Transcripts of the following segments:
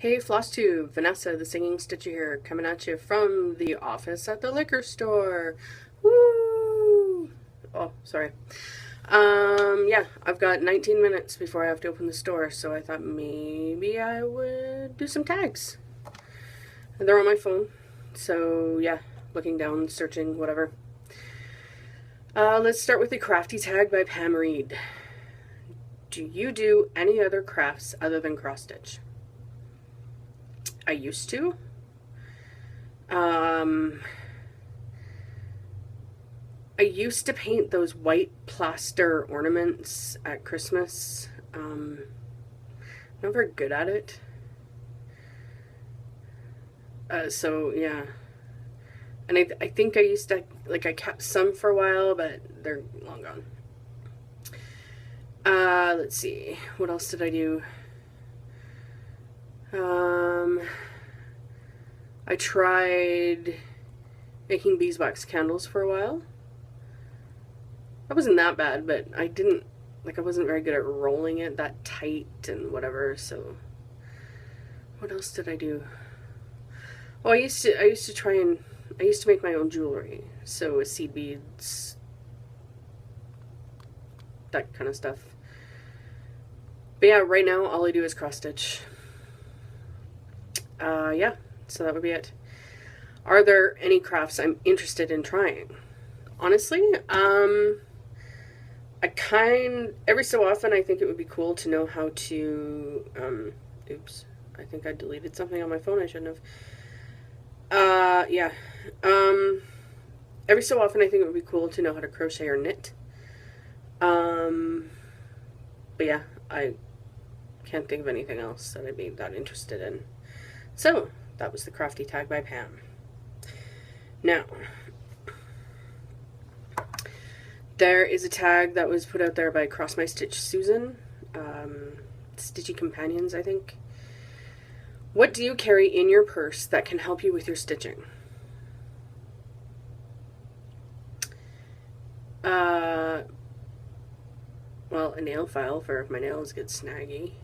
Hey Flosstube, Vanessa, the singing stitcher here, coming at you from the office at the liquor store. Woo! Oh, sorry. Yeah, I've got 19 minutes before I have to open the store, so I thought maybe I would do some tags. They're on my phone, so yeah, looking down, searching, whatever. Let's start with the crafty tag by Pam Reed. Do you do any other crafts other than cross stitch? I used to. Um, I used to paint those white plaster ornaments at Christmas. Not very good at it. So yeah, and I think I used to I kept some for a while, but they're long gone. Let's see, what else did I do? I tried making beeswax candles for a while. That wasn't that bad, but I wasn't very good at rolling it that tight and whatever, so what else did I do? Oh, I used to make my own jewelry, so with seed beads, that kind of stuff. But yeah, right now all I do is cross stitch. Yeah, so that would be it. Are there any crafts I'm interested in trying? Honestly, every so often I think it would be cool to know how to, oops, I think I deleted something on my phone I shouldn't have. Yeah, every so often I think it would be cool to know how to crochet or knit. But yeah, I can't think of anything else that I'd be that interested in. So, that was the crafty tag by Pam. Now, there is a tag that was put out there by Cross My Stitch Susan, Stitchy Companions, I think. What do you carry in your purse that can help you with your stitching? Well, a nail file for if my nails get snaggy.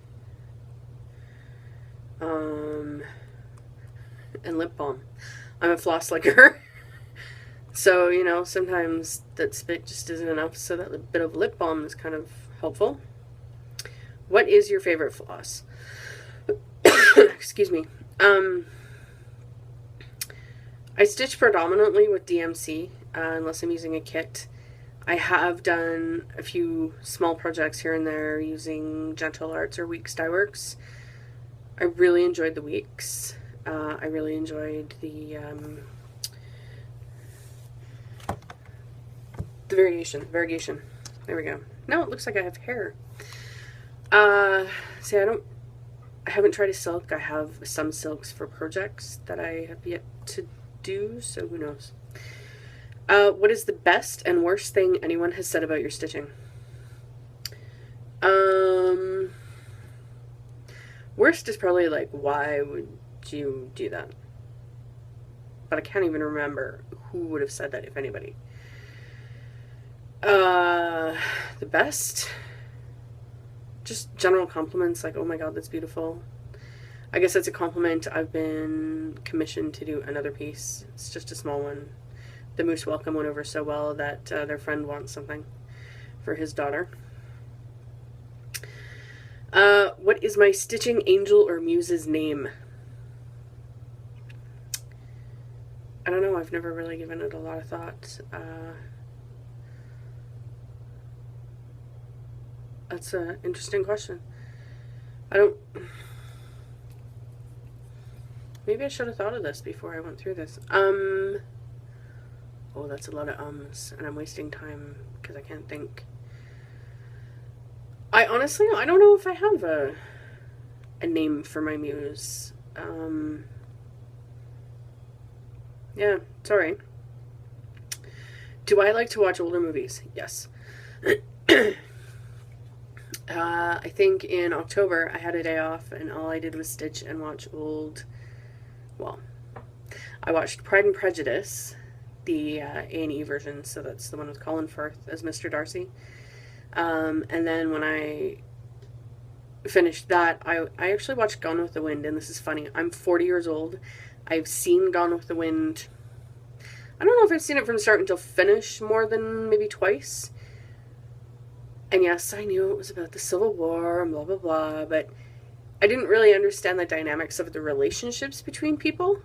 And lip balm. I'm a floss licker. So, you know, sometimes that spit just isn't enough, so that bit of lip balm is kind of helpful. What is your favorite floss? Excuse me. I stitch predominantly with DMC, unless I'm using a kit. I have done a few small projects here and there using Gentle Arts or Weeks Dye Works. I really enjoyed the Weeks. I really enjoyed the variegation. There we go. Now it looks like I have hair. See, I haven't tried a silk. I have some silks for projects that I have yet to do, so who knows. What is the best and worst thing anyone has said about your stitching? Worst is probably like, why would you do that? But I can't even remember who would have said that, if anybody. The best? Just general compliments, like, oh my god, that's beautiful. I guess that's a compliment. I've been commissioned to do another piece. It's just a small one. The Moose Welcome went over so well that their friend wants something for his daughter. What is my stitching angel or muse's name? I don't know. I've never really given it a lot of thought. That's an interesting question. Maybe I should have thought of this before I went through this. Oh, that's a lot of ums, and I'm wasting time because I can't think. I don't know if I have a name for my muse. Yeah, sorry. Do I like to watch older movies? Yes. I think in October I had a day off and all I did was stitch and watch I watched Pride and Prejudice, the A&E version, so that's the one with Colin Firth as Mr. Darcy. And then when I finished that. I actually watched Gone with the Wind, and this is funny. I'm 40 years old. I've seen Gone with the Wind. I don't know if I've seen it from start until finish more than maybe twice. And yes, I knew it was about the Civil War and blah, blah, blah, but I didn't really understand the dynamics of the relationships between people.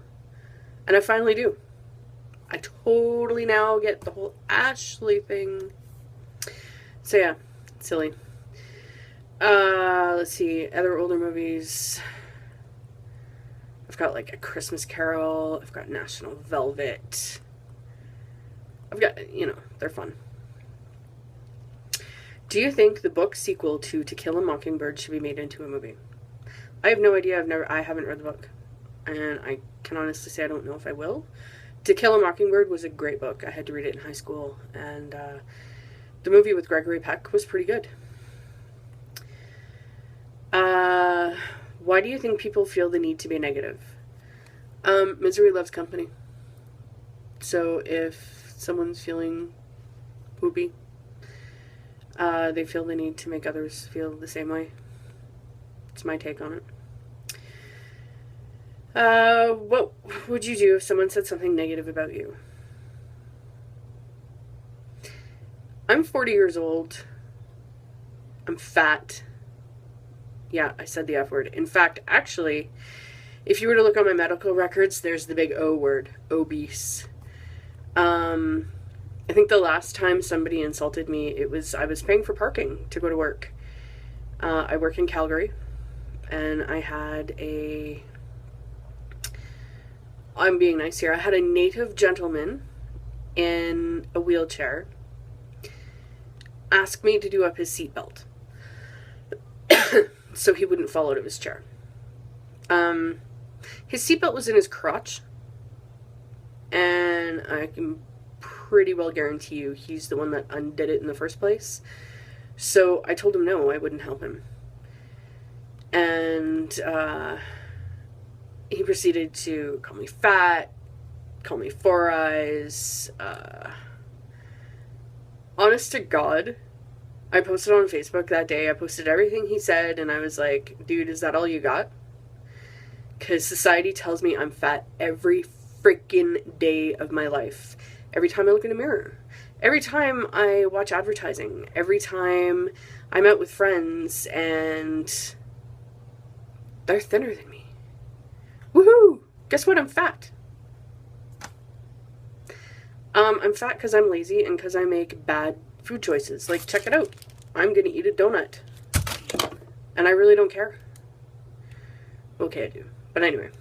And I finally do. I totally now get the whole Ashley thing. So yeah, it's silly. Let's see, other older movies. I've got like A Christmas Carol. I've got National Velvet. I've got, you know, they're fun. Do you think the book sequel to Kill a Mockingbird should be made into a movie? I have no idea. I haven't read the book. And I can honestly say I don't know if I will. To Kill a Mockingbird was a great book. I had to read it in high school. And the movie with Gregory Peck was pretty good. Why do you think people feel the need to be negative? Misery loves company. So if someone's feeling poopy, they feel the need to make others feel the same way. It's my take on it. What would you do if someone said something negative about you? I'm 40 years old. I'm fat. Yeah, I said the F word. In fact, actually, if you were to look on my medical records, there's the big O word, obese. I think the last time somebody insulted me, I was paying for parking to go to work. I work in Calgary, and I'm being nice here, I had a native gentleman in a wheelchair ask me to do up his seatbelt so he wouldn't fall out of his chair. His seatbelt was in his crotch, and I can pretty well guarantee you he's the one that undid it in the first place. So I told him no, I wouldn't help him. And he proceeded to call me fat, call me four eyes. Honest to God, I posted on Facebook that day. I posted everything he said, and I was like, dude, is that all you got? Because society tells me I'm fat every freaking day of my life. Every time I look in a mirror. Every time I watch advertising. Every time I'm out with friends and they're thinner than me. Woohoo! Guess what? I'm fat. I'm fat because I'm lazy and because I make bad food choices. Like, check it out. I'm gonna eat a donut. And I really don't care. Okay, I do. But anyway,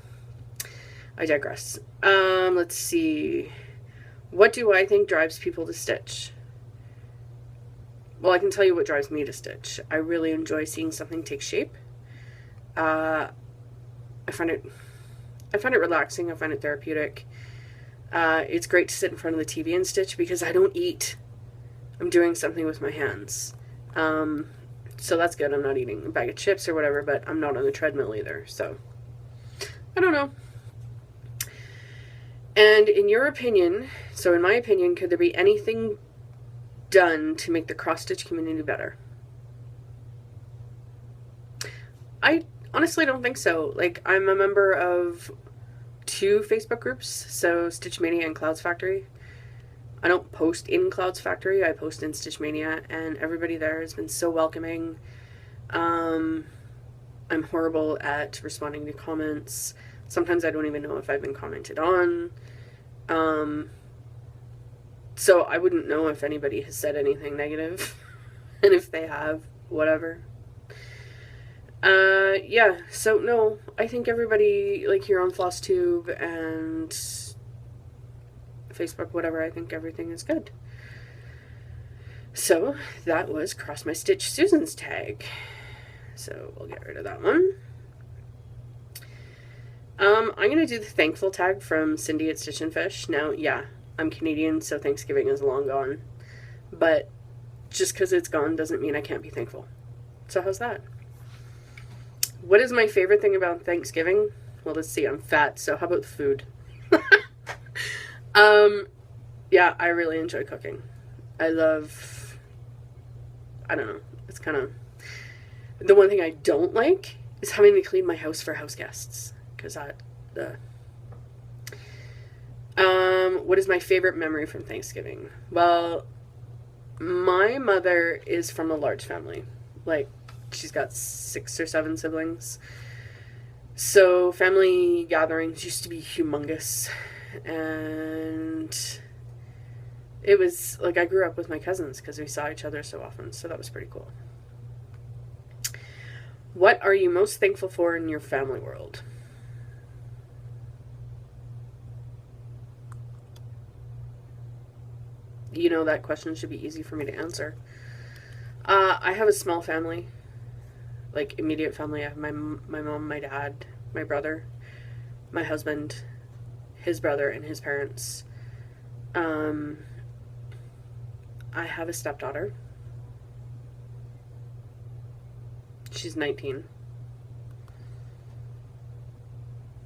I digress. Let's see. What do I think drives people to stitch? Well, I can tell you what drives me to stitch. I really enjoy seeing something take shape. I find it relaxing. I find it therapeutic. It's great to sit in front of the TV and stitch because I don't eat. I'm doing something with my hands. So that's good. I'm not eating a bag of chips or whatever, but I'm not on the treadmill either. So, I don't know. And in your opinion, so in my opinion, could there be anything done to make the cross-stitch community better? I honestly don't think so. Like, I'm a member of 2 Facebook groups, so Stitch Mania and Clouds Factory. I don't post in Clouds Factory, I post in Stitch Mania, and everybody there has been so welcoming. I'm horrible at responding to comments. Sometimes I don't even know if I've been commented on. So I wouldn't know if anybody has said anything negative. And if they have, whatever. Yeah, so no, I think everybody, like here on Flosstube and Facebook, whatever, I think everything is good. So that was Cross My Stitch Susan's tag. So we'll get rid of that one. I'm going to do the thankful tag from Cindy at Stitch and Fish. Now, yeah, I'm Canadian, so Thanksgiving is long gone. But just because it's gone doesn't mean I can't be thankful. So how's that? What is my favorite thing about Thanksgiving? Well, let's see, I'm fat, so how about the food? Yeah, I really enjoy cooking. I don't know, it's kind of, The one thing I don't like is having to clean my house for house guests. Because what is my favorite memory from Thanksgiving? Well, my mother is from a large family. Like, she's got 6 or 7 siblings. So family gatherings used to be humongous. And it was, like, I grew up with my cousins because we saw each other so often. So that was pretty cool. What are you most thankful for in your family world? You know, that question should be easy for me to answer. I have a small family, like immediate family. I have my mom, my dad, my brother, my husband, his brother, and his parents. I have a stepdaughter. She's 19.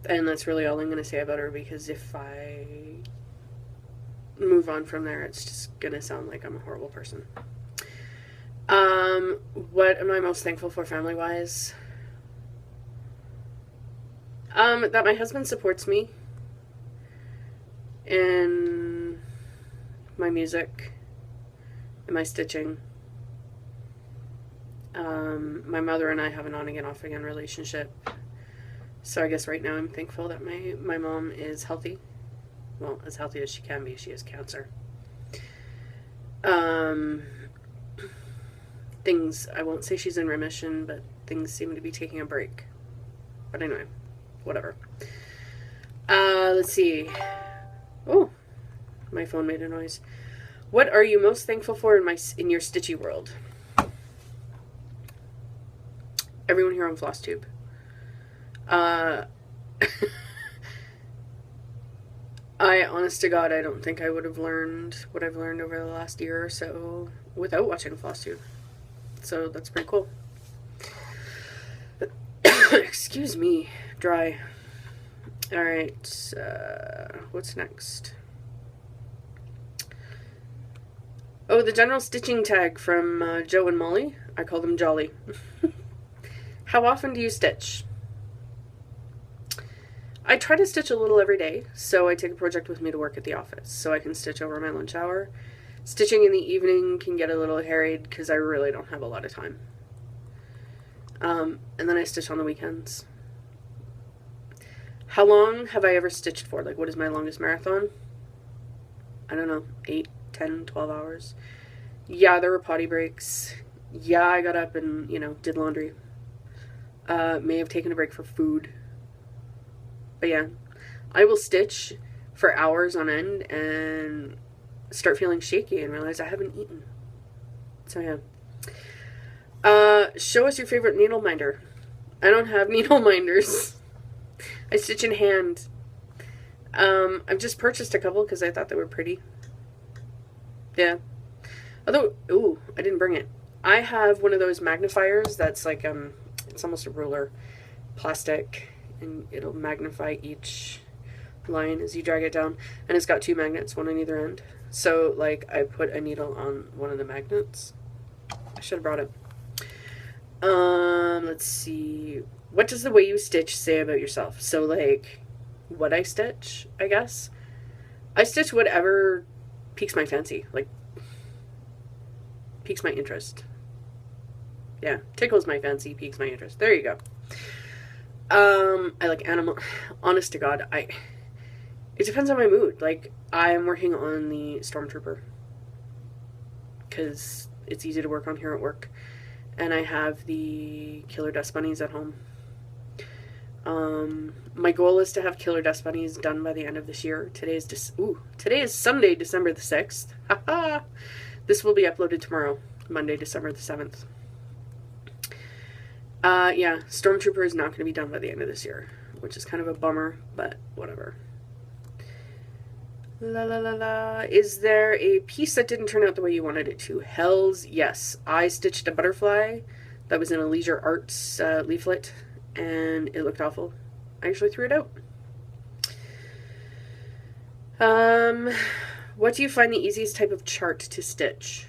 And that's really all I'm going to say about her, because if I move on from there, it's just going to sound like I'm a horrible person. What am I most thankful for family-wise? That my husband supports me in my music, in my stitching. My mother and I have an on-again, off-again relationship. So I guess right now I'm thankful that my mom is healthy. Well, as healthy as she can be. She has cancer. Things, I won't say she's in remission, but things seem to be taking a break. But anyway, whatever. Let's see. Oh, my phone made a noise. What are you most thankful for in your stitchy world? Everyone here on Flosstube. Honest to God, I don't think I would have learned what I've learned over the last year or so without watching Flosstube. So that's pretty cool. Excuse me, dry. Alright, what's next? Oh, the general stitching tag from Joe and Molly. I call them Jolly. How often do you stitch? I try to stitch a little every day, so I take a project with me to work at the office, so I can stitch over my lunch hour. Stitching in the evening can get a little harried because I really don't have a lot of time. And then I stitch on the weekends. How long have I ever stitched for? Like, what is my longest marathon? I don't know, 8, 10, 12 hours. Yeah, there were potty breaks. Yeah, I got up and, did laundry. May have taken a break for food. But yeah, I will stitch for hours on end and start feeling shaky and realize I haven't eaten. So yeah. Show us your favorite needle minder. I don't have needle minders. I stitch in hand. I've just purchased a couple because I thought they were pretty. Yeah. Although, ooh, I didn't bring it. I have one of those magnifiers that's like, it's almost a ruler, plastic, and it'll magnify each line as you drag it down. And it's got 2 magnets, one on either end. So, like, I put a needle on one of the magnets. I should have brought it. Let's see. What does the way you stitch say about yourself? So, like, what I stitch, I guess. I stitch whatever piques my fancy. Like, piques my interest. Yeah, tickles my fancy, piques my interest. There you go. I like animal. Honest to God, it depends on my mood. Like, I'm working on the Stormtrooper because it's easy to work on here at work, and I have the Killer Dust Bunnies at home. My goal is to have Killer Dust Bunnies done by the end of this year. Today is Sunday, December the 6th. Haha. This will be uploaded tomorrow, Monday, December the 7th. Yeah, Stormtrooper is not going to be done by the end of this year, which is kind of a bummer, but whatever. La la la la. Is there a piece that didn't turn out the way you wanted it to? Hells yes. I stitched a butterfly that was in a Leisure Arts leaflet, and it looked awful. I actually threw it out. What do you find the easiest type of chart to stitch?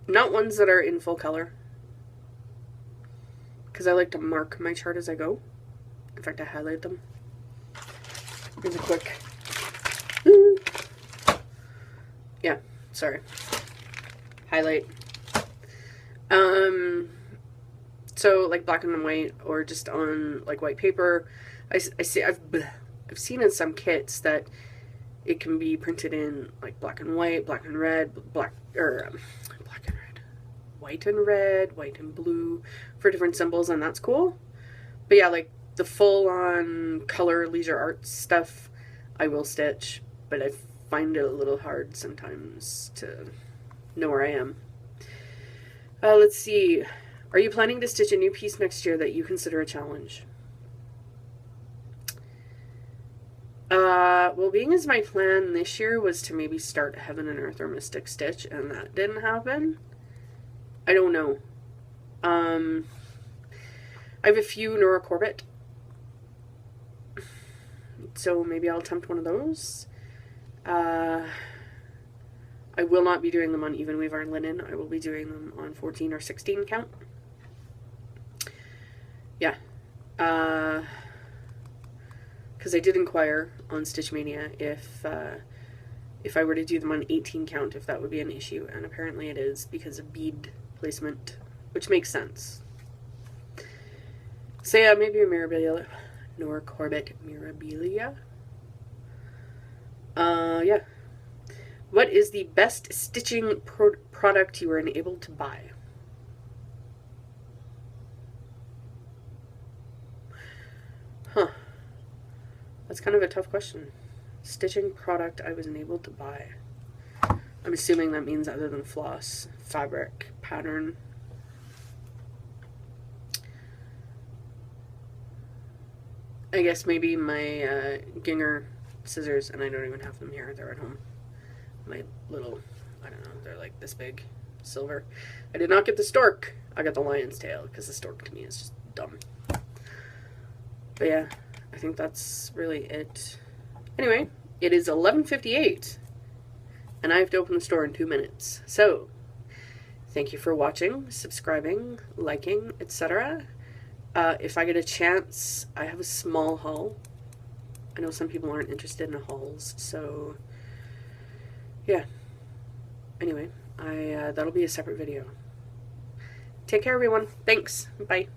Not ones that are in full color, because I like to mark my chart as I go. In fact, I highlight them. Here's a quick... Yeah, sorry. Highlight. So like black and white, or just on like white paper. I've seen in some kits that it can be printed in like black and white, black and red, black and red, white and blue for different symbols, and that's cool. But yeah, like the full-on color leisure arts stuff, I will stitch, but I find it a little hard sometimes to know where I am. Let's see. Are you planning to stitch a new piece next year that you consider a challenge? Well, being as my plan this year was to maybe start Heaven and Earth or Mystic Stitch, and that didn't happen. I don't know. I have a few Nora Corbett, so maybe I'll attempt one of those. I will not be doing them on even weave iron linen. I will be doing them on 14 or 16 count. Yeah. Because I did inquire on Stitch Mania if I were to do them on 18 count, if that would be an issue, and apparently it is because of bead placement, which makes sense. So yeah, maybe a Mirabilia, Nora Corbett Mirabilia. Yeah. What is the best stitching product you were enabled to buy? Huh. That's kind of a tough question. Stitching product I was enabled to buy. I'm assuming that means other than floss, fabric, pattern. I guess maybe my Ginger scissors, and I don't even have them here, they're at home. My little, I don't know, they're like this big, silver. I did not get the stork. I got the lion's tail, because the stork to me is just dumb. But yeah, I think that's really it. Anyway, it is 11:58, and I have to open the store in 2 minutes. So, thank you for watching, subscribing, liking, etc. If I get a chance, I have a small haul. I know some people aren't interested in hauls, so yeah. Anyway, that'll be a separate video. Take care, everyone. Thanks. Bye.